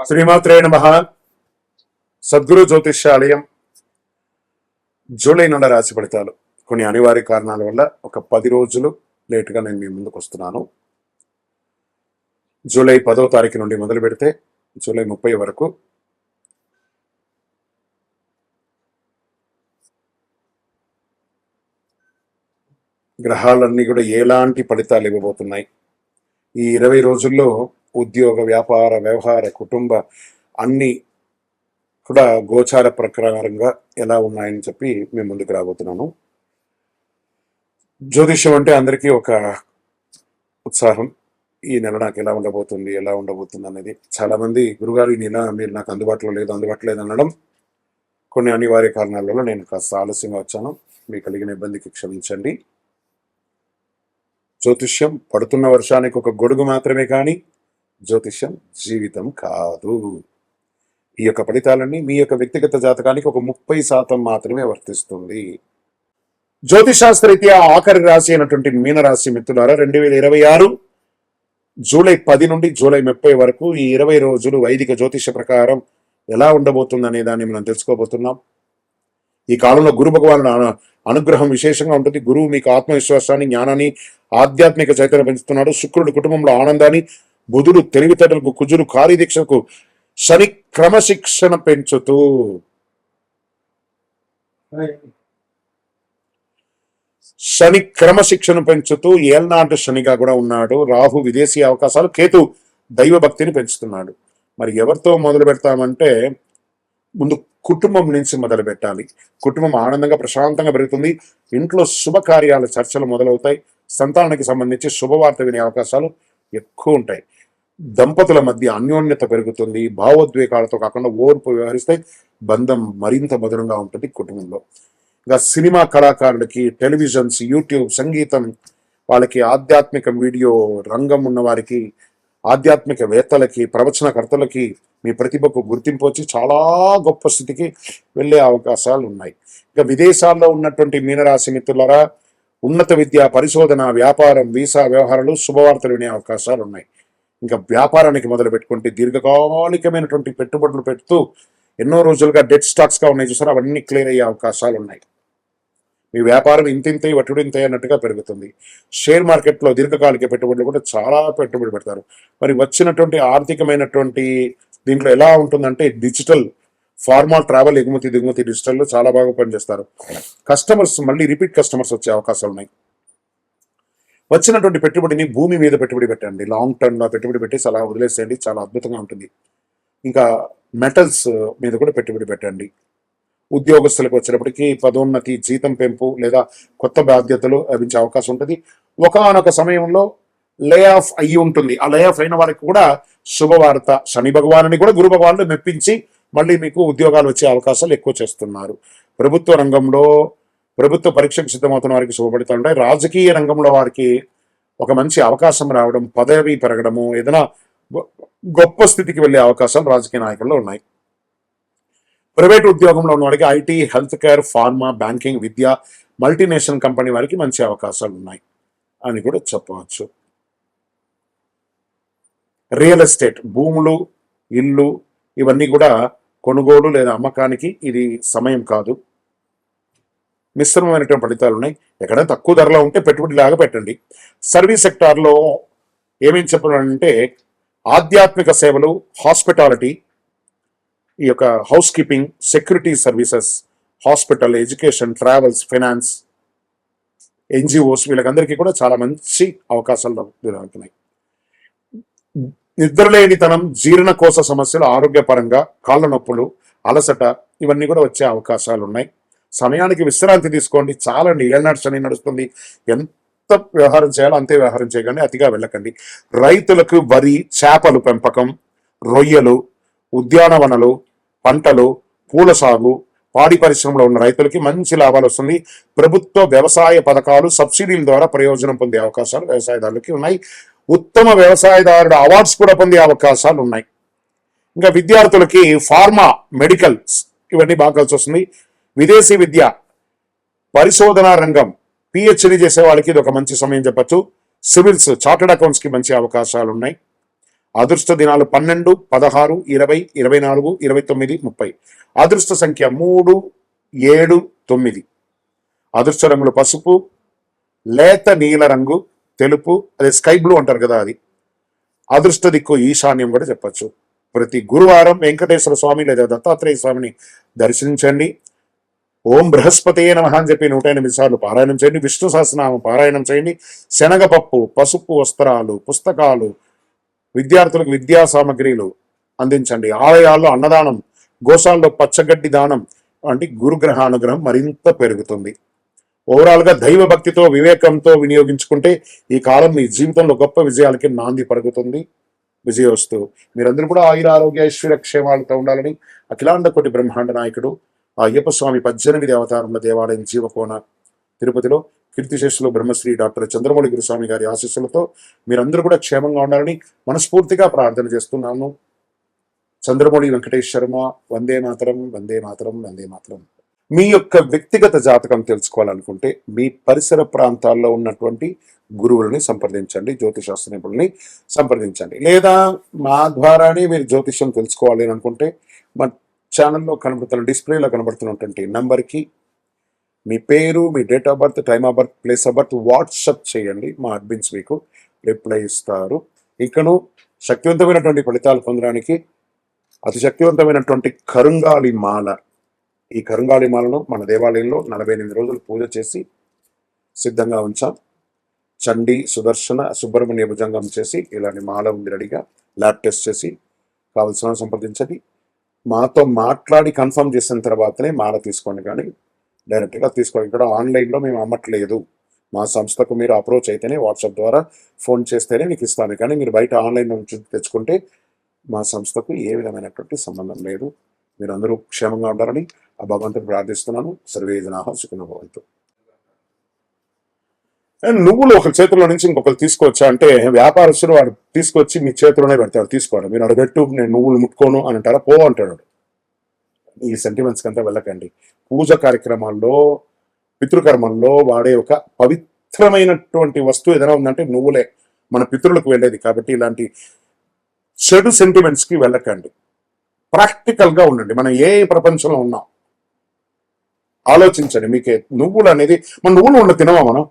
శ్రీమాత్రే నమః. సద్గురు జ్యోతిష్యాలయం జూలై నెల రాశి ఫలితాలు కొన్ని అనివార్య కారణాల వల్ల ఒక 10 రోజులు లేటుగా నేను మీ ముందుకు వస్తున్నాను. జూలై 10వ తారీఖు నుండి మొదలు పెడితే జూలై 30 వరకు గ్రహాలన్నీ కూడా ఎలాంటి ఫలితాలు ఇవ్వబోతున్నాయి, ఈ 20 రోజుల్లో ఉద్యోగ, వ్యాపార, వ్యవహార, కుటుంబ అన్ని కూడా గోచార ప్రకారంగా ఎలా ఉన్నాయని చెప్పి మేము ముందుకు రాబోతున్నాను. జ్యోతిష్యం అంటే అందరికీ ఒక ఉత్సాహం. ఈ నెల నాకు ఎలా ఉండబోతుంది అనేది. చాలా మంది గురుగారు ఈ నెల మీరు నాకు అందుబాటులో లేదు అనడం కొన్ని అనివార్య కారణాల వల్ల నేను కాస్త ఆలస్యంగా వచ్చాను. మీకు కలిగిన ఇబ్బందికి క్షమించండి. జ్యోతిష్యం పడుతున్న వర్షానికి ఒక గొడుగు మాత్రమే కానీ జ్యోతిష్యం జీవితం కాదు. ఈ యొక్క ఫలితాలన్నీ మీ యొక్క వ్యక్తిగత జాతకానికి ఒక 30% మాత్రమే వర్తిస్తుంది. జ్యోతిశాస్త్రరీత్యా ఆఖరి రాశి అయినటువంటి మీనరాశి మిత్రులారా, 2026 జూలై 10 నుండి జూలై 30 వరకు ఈ 20 రోజులు వైదిక జ్యోతిష ప్రకారం ఎలా ఉండబోతుంది అనే దాన్ని మనం తెలుసుకోబోతున్నాం. ఈ కాలంలో గురు భగవాను అనుగ్రహం విశేషంగా ఉంటుంది. గురువు మీకు ఆత్మవిశ్వాసాన్ని, జ్ఞానాన్ని, ఆధ్యాత్మిక చైతన్యం పెంచుతున్నాడు. శుక్రుడు కుటుంబంలో ఆనందాన్ని, బుధుడు తెలివితేటలకు, కుజుడు కార్యదీక్షకు, శని క్రమశిక్షణ పెంచుతూ ఏల్నాటి శనిగా కూడా ఉన్నాడు. రాహు విదేశీ అవకాశాలు, కేతు దైవ భక్తిని పెంచుతున్నాడు. మరి ఎవరితో మొదలు పెడతామంటే ముందు కుటుంబం నుంచి మొదలు పెట్టాలి. కుటుంబం ఆనందంగా ప్రశాంతంగా పెరుగుతుంది. ఇంట్లో శుభకార్యాల చర్చలు మొదలవుతాయి. సంతానానికి సంబంధించి శుభవార్త వినే అవకాశాలు ఎక్కువ ఉంటాయి. దంపతుల మధ్య అన్యోన్యత పెరుగుతుంది. భావోద్వేగాలతో కాకుండా ఓర్పు వ్యవహరిస్తే బంధం మరింత మధురంగా ఉంటుంది కుటుంబంలో. ఇంకా సినిమా కళాకారులకి, టెలివిజన్స్, యూట్యూబ్, సంగీతం వాళ్ళకి, ఆధ్యాత్మిక వీడియో రంగం ఉన్న వారికి, ఆధ్యాత్మికవేత్తలకి, ప్రవచనకర్తలకి మీ ప్రతిభకు గుర్తింపు వచ్చి చాలా గొప్ప స్థితికి వెళ్ళే అవకాశాలు ఉన్నాయి. ఇంకా విదేశాల్లో ఉన్నటువంటి మీనరాశి మిత్రులారా, ఉన్నత విద్య, పరిశోధన, వ్యాపారం, వీసా వ్యవహారాలు, శుభవార్తలు వినే అవకాశాలు ఉన్నాయి. ఇంకా వ్యాపారానికి మొదలు పెట్టుకుంటే దీర్ఘకాలికమైనటువంటి పెట్టుబడులు పెడుతూ ఎన్నో రోజులుగా డెడ్ స్టాక్స్గా ఉన్నాయి చూసారు, అవన్నీ క్లియర్ అయ్యే అవకాశాలు ఉన్నాయి. మీ వ్యాపారం ఇంతింతే వటుడింతే అన్నట్టుగా పెరుగుతుంది. షేర్ మార్కెట్లో దీర్ఘకాలిక పెట్టుబడులు కూడా చాలా పెట్టుబడి పెడతారు. మరి వచ్చినటువంటి ఆర్థికమైనటువంటి దీంట్లో ఎలా ఉంటుందంటే డిజిటల్, ఫార్మా, ట్రావెల్, ఎగుమతి దిగుమతి డిజిటల్లో చాలా బాగా పనిచేస్తారు. కస్టమర్స్ మళ్ళీ రిపీట్ కస్టమర్స్ వచ్చే అవకాశాలు ఉన్నాయి. వచ్చినటువంటి పెట్టుబడిని భూమి మీద పెట్టుబడి పెట్టండి. లాంగ్ టర్మ్లో పెట్టుబడి పెట్టేసి అలా వదిలేసేయండి, చాలా అద్భుతంగా ఉంటుంది. ఇంకా మెటల్స్ మీద కూడా పెట్టుబడి పెట్టండి. ఉద్యోగస్తులకు వచ్చినప్పటికీ పదోన్నతి, జీతం పెంపు లేదా కొత్త బాధ్యతలు లభించే అవకాశం ఉంటుంది. ఒకానొక సమయంలో లే ఆఫ్ అయ్యి ఉంటుంది. ఆ లే ఆఫ్ అయిన వారికి కూడా శుభవార్త, శని భగవానుని కూడా గురు భగవానుడు మెప్పించి మళ్ళీ మీకు ఉద్యోగాలు వచ్చే అవకాశాలు ఎక్కువ చేస్తున్నారు. ప్రభుత్వ రంగంలో ప్రభుత్వ పరీక్షకు సిద్ధమవుతున్న వారికి శుభపడుతూ ఉంటాయి. రాజకీయ రంగంలో వారికి ఒక మంచి అవకాశం రావడం, పదవి పెరగడము, ఏదైనా గొప్ప స్థితికి వెళ్ళే అవకాశాలు రాజకీయ నాయకుల్లో ఉన్నాయి. ప్రైవేట్ ఉద్యోగంలో ఉన్న వారికి IT, health care, pharma, banking, Vidya, multinational company వారికి మంచి అవకాశాలు ఉన్నాయి అని కూడా చెప్పవచ్చు. రియల్ ఎస్టేట్, భూములు, ఇల్లు ఇవన్నీ కూడా కొనుగోలు లేదా అమ్మకానికి ఇది సమయం కాదు. మిశ్రమమైనటువంటి ఫలితాలు ఉన్నాయి. ఎక్కడైనా తక్కువ ధరలో ఉంటే పెట్టుబడి లాగా పెట్టండి. సర్వీస్ సెక్టార్లో ఏమేమి చెప్పాలంటే ఆధ్యాత్మిక సేవలు, హాస్పిటాలిటీ, ఈ యొక్క housekeeping, security services, hospital, education, travels, finance, NGOs వీళ్ళకందరికీ కూడా చాలా మంచి అవకాశాలు దొరుకుతున్నాయి. నిద్రలేనితనం, జీర్ణకోశ సమస్యలు, ఆరోగ్యపరంగా కాళ్ళ నొప్పులు, అలసట ఇవన్నీ కూడా వచ్చే అవకాశాలు ఉన్నాయి. సమయానికి విశ్రాంతి తీసుకోండి. చాలండి, ఏళ్ళనాటి శని నడుస్తుంది. ఎంత వ్యవహారం చేయాలో అంతే వ్యవహారం చేయకండి, అతిగా వెళ్ళకండి. రైతులకు వరి, చేపలు పెంపకం, రొయ్యలు, ఉద్యానవనాలు, పంటలు, పూల సాగు, పాడి పరిశ్రమలో ఉన్న రైతులకి మంచి లాభాలు వస్తుంది. ప్రభుత్వ వ్యవసాయ పథకాలు, సబ్సిడీల ద్వారా ప్రయోజనం పొందే అవకాశాలు వ్యవసాయదారులకి ఉన్నాయి. ఉత్తమ వ్యవసాయదారుడు అవార్డ్స్ కూడా పొందే అవకాశాలు ఉన్నాయి. ఇంకా విద్యార్థులకి ఫార్మా, మెడికల్స్ ఇవన్నీ బాగా కలిసి వస్తుంది. విదేశీ విద్య, పరిశోధనా రంగం, పిహెచ్డి చేసే వాళ్ళకి ఇది ఒక మంచి సమయం చెప్పచ్చు. సివిల్స్, చార్టెడ్ అకౌంట్స్కి మంచి అవకాశాలు ఉన్నాయి. అదృష్ట దినాలు 12, 16, 20, 24, 29, 30. అదృష్ట సంఖ్య 3, 7, 9. అదృష్ట రంగులు పసుపు, లేత నీల రంగు, తెలుపు, అదే స్కై బ్లూ అంటారు కదా అది. అదృష్ట దిక్కు ఈశాన్యం కూడా చెప్పచ్చు. ప్రతి గురువారం వెంకటేశ్వర స్వామి లేదా దత్తాత్రేయ స్వామిని దర్శించండి. ఓం బృహస్పతే నమః అని చెప్పి 108 సార్లు పారాయణం చేయండి. విష్ణు సహస్రనామం పారాయణం చేయండి. శనగపప్పు, పసుపు వస్త్రాలు, పుస్తకాలు, విద్యార్థులకు విద్యా సామగ్రిలు అందించండి. ఆలయాల్లో అన్నదానం, గోశాలలో పచ్చగడ్డి దానం వంటి గురుగ్రహ అనుగ్రహం మరింత పెరుగుతుంది. ఓవరాల్ గా దైవ భక్తితో వివేకంతో వినియోగించుకుంటే ఈ కాలం మీ జీవితంలో గొప్ప విజయాలకి నాంది పలుకుతుంది. విజయోస్తు. మీరందరూ కూడా ఆయుర ఆరోగ్య ఐశ్వర్య క్షేమాలతో ఉండాలని అఖిలాండ కోటి బ్రహ్మాండ నాయకుడు ఆ అయ్యప్ప స్వామి 18 అవతారముల దేవాలయం జీవకోన తిరుపతిలో కీర్తిశేషులు బ్రహ్మశ్రీ డాక్టర్ చంద్రమౌళి గురుస్వామి గారి ఆశీస్సులతో మీరందరూ కూడా క్షేమంగా ఉండాలని మనస్ఫూర్తిగా ప్రార్థన చేస్తున్నాను. చంద్రమౌళి వెంకటేష్ శర్మ. వందే మాతరం, వందే మాతరం, వందే మాతరం. మీ యొక్క వ్యక్తిగత జాతకం తెలుసుకోవాలనుకుంటే మీ పరిసర ప్రాంతాల్లో ఉన్నటువంటి గురువులని సంప్రదించండి, జ్యోతిషాస్త్ర నిపుణుల్ని సంప్రదించండి. లేదా మా ద్వారానే మీరు జ్యోతిష్యం తెలుసుకోవాలి అని అనుకుంటే మా ఛానల్లో కనబడుతున్న డిస్ప్లేలో కనబడుతున్నటువంటి నంబర్కి మీ పేరు, మీ date of birth, time of birth, place of birth WhatsApp చేయండి. మా అడ్మిన్స్ మీకు రిప్లై ఇస్తారు. ఇకను శక్తివంతమైనటువంటి ఫలితాలు పొందడానికి అతి శక్తివంతమైనటువంటి కరుంగాలి మాల, ఈ కరుంగాలి మాలను మన దేవాలయంలో 48 రోజులు పూజ చేసి సిద్ధంగా ఉంచాం. చండీ, సుదర్శన, సుబ్రహ్మణ్య భుజంగం చేసి ఇలాంటి మాల ఉంది రెడీగా. ల్యాబ్ టెస్ట్ చేసి కావలసిన సంప్రదించండి. మాతో మాట్లాడి కన్ఫర్మ్ చేసిన తర్వాతనే మాల తీసుకోండి, కానీ డైరెక్ట్గా తీసుకోండి. ఇక్కడ ఆన్లైన్లో మేము అమ్మట్లేదు. మా సంస్థకు మీరు అప్రోచ్ అయితేనే, వాట్సాప్ ద్వారా ఫోన్ చేస్తేనే మీకు ఇస్తాను. కానీ మీరు బయట ఆన్లైన్ నుంచి తెచ్చుకుంటే మా సంస్థకు ఏ విధమైనటువంటి సంబంధం లేదు. మీరు అందరూ క్షేమంగా ఉండాలని ఆ భగవంతుని ప్రార్థిస్తున్నాను. సర్వే జనాః సుఖినో భవంతు. నువ్వులు ఒక చేతిలో నుంచి ఇంకొకరు తీసుకోవచ్చా అంటే, వ్యాపారస్తులు వాడు తీసుకొచ్చి మీ చేతిలోనే పెడతాడు. తీసుకోవాలి. మీరు అక్కడ పెట్టు, నేను నువ్వులు ముట్టుకోను అని అంటారా? పో అంటాడు. ఈ సెంటిమెంట్స్కి అంతా వెళ్ళకండి. పూజ కార్యక్రమాల్లో, పితృకర్మల్లో వాడే ఒక పవిత్రమైనటువంటి వస్తువు ఏదైనా ఉందంటే నువ్వులే. మన పితృలకు వెళ్ళేది. కాబట్టి ఇలాంటి చెడు సెంటిమెంట్స్కి వెళ్ళకండి. ప్రాక్టికల్గా ఉండండి. మనం ఏ ప్రపంచంలో ఉన్నాం ఆలోచించండి. మీకే నువ్వులు అనేది, మన నువ్వులు ఉండ తినమా? మనం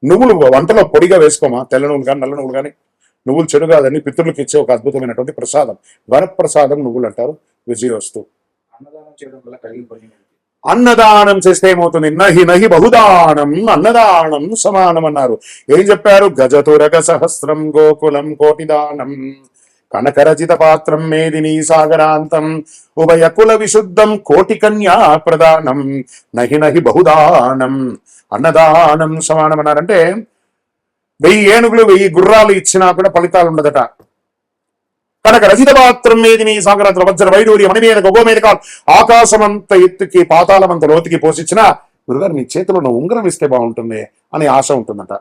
నువ్వులు వంటలో పొడిగా వేసుకోమా? తెల్ల నువ్వులు కానీ నల్ల నువ్వులు కానీ. నువ్వులు చెడు కాదని పితృలకు ఇచ్చే ఒక అద్భుతమైనటువంటి ప్రసాదం, వరప్రసాదం నువ్వులు అంటారు. విజయోస్తు. అన్నదానం చేస్తే ఏమవుతుంది? నహి నహి బహుదానం అన్నదానం సమానం అన్నారు. ఏం చెప్పారు? గజతురగ సహస్రం గోకులం కోటిదానం కనకరచిత పాత్రం మేదిని సాగరాంతం ఉభయ కుల విశుద్ధం కోటి కన్యా ప్రదానం నహి నహి బహుదానం అన్నదానం సమానం అన్నారంటే 1000 ఏనుగులు 1000 గుర్రాలు ఇచ్చినా కూడా ఫలితాలు ఉండదట. కనుక రచిత పాత్రం మేదిని సాగరాంతం వజ్ర వైడూర్య మణిమేద గోమేదకాలు ఆకాశమంత ఎత్తుకి పాతాళమంత లోతుకి పోషించిన గురుగారు మీ చేతిలో ఉన్న ఉంగరం ఇస్తే బాగుంటుంది అనే ఆశ ఉంటుందట.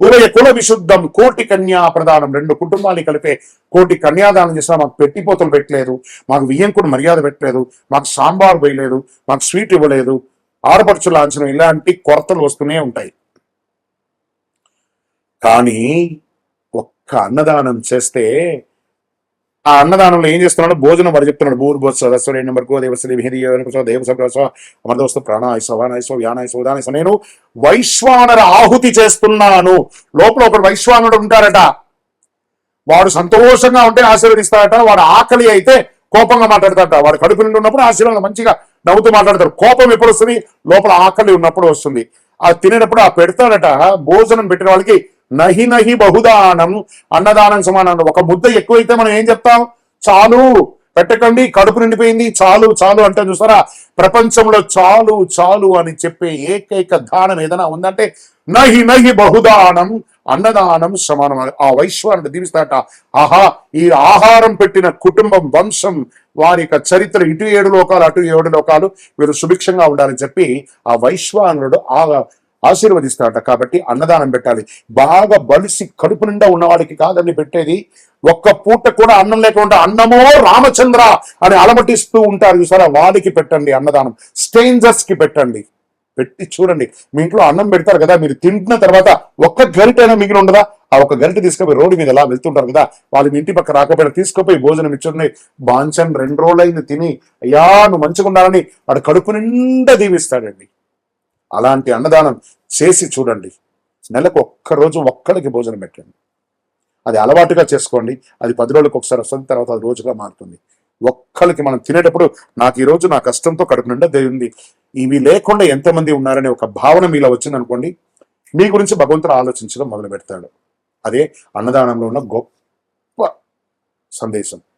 ఉభయ కుల విశుద్ధం కోటి కన్యా ప్రదానం. 2 కుటుంబాన్ని కలిపే కోటి కన్యాదానం చేసినా మాకు పెట్టిపోతలు పెట్టలేదు, మాకు వియ్యంకుడు మర్యాద పెట్టలేదు, మాకు సాంబార్ వేయలేదు, మాకు స్వీట్ ఇవ్వలేదు, ఆడపడుచు లాంఛనం, ఇలాంటి కొరతలు వస్తూనే ఉంటాయి. కానీ ఒక్క అన్నదానం చేస్తే, ఆ అన్నదానంలో ఏం చేస్తున్నాడు? భోజనం వాడు చెప్తున్నాడు. భూర్భోత్సవ నెంబర్ గోదేవశ్రీ అమర్దోస్తు ప్రాణాయస్వానాయస్వ వ్యానాయస్వ ఉదానాయస్వ. నేను వైశ్వానర ఆహుతి చేస్తున్నాను. లోపల ఒకడు వైశ్వానుడు ఉంటారట. వాడు సంతోషంగా ఉంటే ఆశీర్వదిస్తాడట. వాడు ఆకలి అయితే కోపంగా మాట్లాడతాడట. వాడు కడుపు నిండి ఉన్నప్పుడు ఆశీర్వాదం మంచిగా నవ్వుతూ మాట్లాడతాడు. కోపం ఎప్పుడు వస్తుంది? లోపల ఆకలి ఉన్నప్పుడు వస్తుంది. ఆ తినేటప్పుడు ఆ పెడతాడట. భోజనం పెట్టిన వాళ్ళకి నహి నహి బహుదానం అన్నదానం సమానం. ఒక ముద్ద ఎక్కువైతే మనం ఏం చెప్తాం? చాలు, పెట్టకండి, కడుపు నిండిపోయింది, చాలు చాలు అంటే చూసారా? ప్రపంచంలో చాలు చాలు అని చెప్పే ఏకైక దానం ఏదైనా ఉందంటే నహి నహి బహుదానం అన్నదానం సమానం. ఆ వైశ్వానుడు దీవిస్తాట. ఆహా, ఈ ఆహారం పెట్టిన కుటుంబం, వంశం, వారి యొక్క చరిత్ర, ఇటు 7 లోకాలు అటు 7 లోకాలు, వీరు సుభిక్షంగా ఉండాలని చెప్పి ఆ వైశ్వానుడు ఆశీర్వదిస్తాడట. కాబట్టి అన్నదానం పెట్టాలి. బాగా బలిసి కడుపు నిండా ఉన్నవాడికి కాదని పెట్టేది. ఒక్క పూట కూడా అన్నం లేకుండా అన్నమో రామచంద్ర అని అలమటిస్తూ ఉంటారు చూసారా? వాడికి పెట్టండి అన్నదానం. స్ట్రేంజర్స్ కి పెట్టండి. పెట్టి చూడండి. మీ ఇంట్లో అన్నం పెడతారు కదా, మీరు తింటున్న తర్వాత ఒక్క గరిటైనా మిగిలి ఉండదా? ఆ ఒక గరిటె తీసుకుపోయి రోడ్డు మీద ఎలా వెళ్తుంటారు కదా, వాళ్ళు మీ ఇంటి పక్క రాకపోయినా తీసుకుపోయి భోజనం ఇచ్చున్నాయి బాంచన్ 2 రోజులైంది తిని, అయ్యా నువ్వు మంచిగా ఉండాలని వాడు కడుపు నిండా దీవిస్తాడండి. అలాంటి అన్నదానం చేసి చూడండి. నెలకు ఒక్కరోజు ఒక్కడికి భోజనం పెట్టండి. అది అలవాటుగా చేసుకోండి. అది 10 రోజులకు ఒకసారి వస్తుంది, తర్వాత అది రోజుగా మారుతుంది. ఒక్కరికి మనం తినేటప్పుడు నాకు ఈ రోజు నా కష్టంతో కడుపు నిండా దేవుంది, ఇవి లేకుండా ఎంతమంది ఉన్నారనే ఒక భావన మీలో వచ్చిందనుకోండి, మీ గురించి భగవంతుడు ఆలోచించడం మొదలు పెడతాడు. అదే అన్నదానంలో ఉన్న గొప్ప సందేశం.